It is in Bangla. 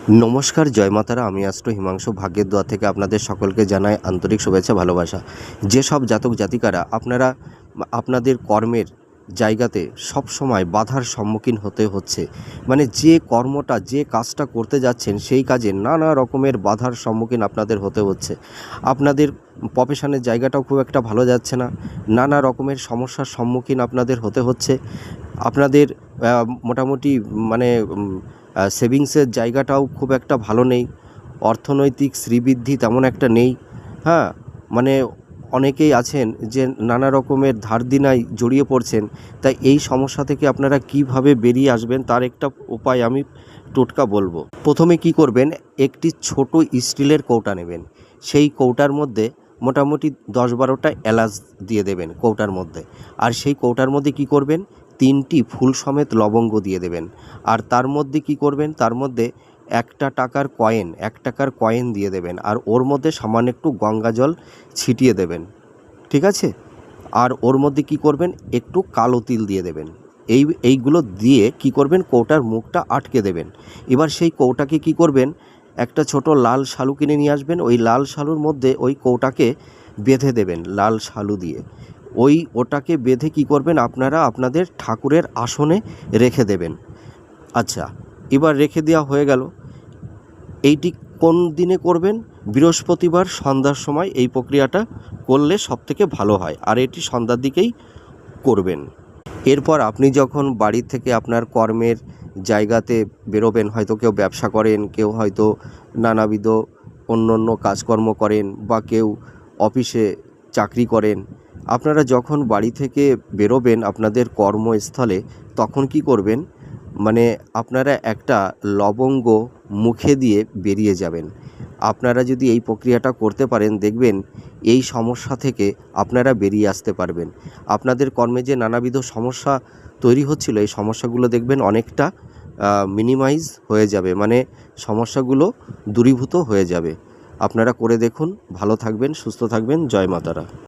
নমস্কার, জয় মাতারা। আমি অ্যাস্ট্রো হিমাংশু ভাগ্যের দোয়া থেকে আপনাদের সকলকে জানাই আন্তরিক শুভেচ্ছা, ভালোবাসা। যেসব জাতক জাতিকারা আপনারা আপনাদের কর্মের জায়গাতে সব সময় বাধার সম্মুখীন হতে হচ্ছে, মানে যে কর্মটা যে কাজটা করতে যাচ্ছেন সেই কাজে নানা রকমের বাধার সম্মুখীন আপনাদের হতে হচ্ছে। আপনাদের প্রফেশনের জায়গাটাও খুব একটা ভালো যাচ্ছে না, নানা রকমের সমস্যার সম্মুখীন আপনাদের হতে হচ্ছে। আপনাদের মোটামুটি মানে সেভিংসের জায়গাটাও খুব একটা ভালো নেই, অর্থনৈতিক শ্রীবৃদ্ধি তেমন একটা নেই। হ্যাঁ, মানে অনেকেই আছেন যে নানা রকমের ধার দেনায় জড়িয়ে পড়ছেন। তাই এই সমস্যা থেকে আপনারা কিভাবে বেরিয়ে আসবেন তার একটা উপায় আমি টোটকা বলবো। প্রথমে কি করবেন, একটি ছোট স্টিলের কৌটা নেবেন। সেই কৌটার মধ্যে মোটামুটি 10-12টা এলাচ দিয়ে দেবেন কৌটার মধ্যে। আর সেই কৌটার মধ্যে কি করবেন, 3টি ফুল সমেত লবঙ্গ দিয়ে দেবেন। আর তার মধ্যে কি করবেন, তার মধ্যে 1 টাকার কয়েন দিয়ে দেবেন। আর ওর মধ্যে সামান্য একটু গঙ্গা জল ছিটিয়ে দেবেন, ঠিক আছে? আর ওর মধ্যে কি করবেন, একটু কালো তিল দিয়ে দেবেন। এইগুলো দিয়ে কি করবেন, কৌটার মুখটা আটকে দেবেন। এবার সেই কৌটাকে কি করবেন, একটা ছোট লাল শালু কিনে নিয়ে আসবেন। ওই লাল শালুর মধ্যে ওই কৌটাকে বেঁধে দেবেন লাল শালু দিয়ে। ওটাকে বেঁধে কি করবেন, আপনারা আপনাদের ঠাকুরের আসনে রেখে দেবেন। আচ্ছা, এবার রেখে দেওয়া হয়ে গেল। এইটি কোন দিনে করবেন, বৃহস্পতিবার সন্ধ্যার সময় এই প্রক্রিয়াটা করলে সবথেকে ভালো হয়। আর এটি সন্ধ্যার দিকেই করবেন। এরপর আপনি যখন বাড়ি থেকে আপনার কর্মের জায়গাতে বেরোবেন, হয়তো কেউ ব্যবসা করেন, কেউ হয়তো নানাবিধ অন্য কাজকর্ম করেন, বা কেউ অফিসে চাকরি করেন। আপনারা যখন বাড়ি থেকে বেরোবেন আপনাদের কর্মস্থলে, তখন কি করবেন, মানে আপনারা একটা লবঙ্গ মুখে দিয়ে বেরিয়ে যাবেন। আপনারা যদি এই প্রক্রিয়াটা করতে পারেন, দেখবেন এই সমস্যা থেকে আপনারা বেরিয়ে আসতে পারবেন। আপনাদের কর্মে যে নানাবিধ সমস্যা তৈরি হচ্ছিল, এই সমস্যাগুলো দেখবেন অনেকটা মিনিমাইজ হয়ে যাবে, মানে সমস্যাগুলো দূরীভূত হয়ে যাবে। আপনারা করে দেখুন, ভালো থাকবেন, সুস্থ থাকবেন। জয় মাতারা।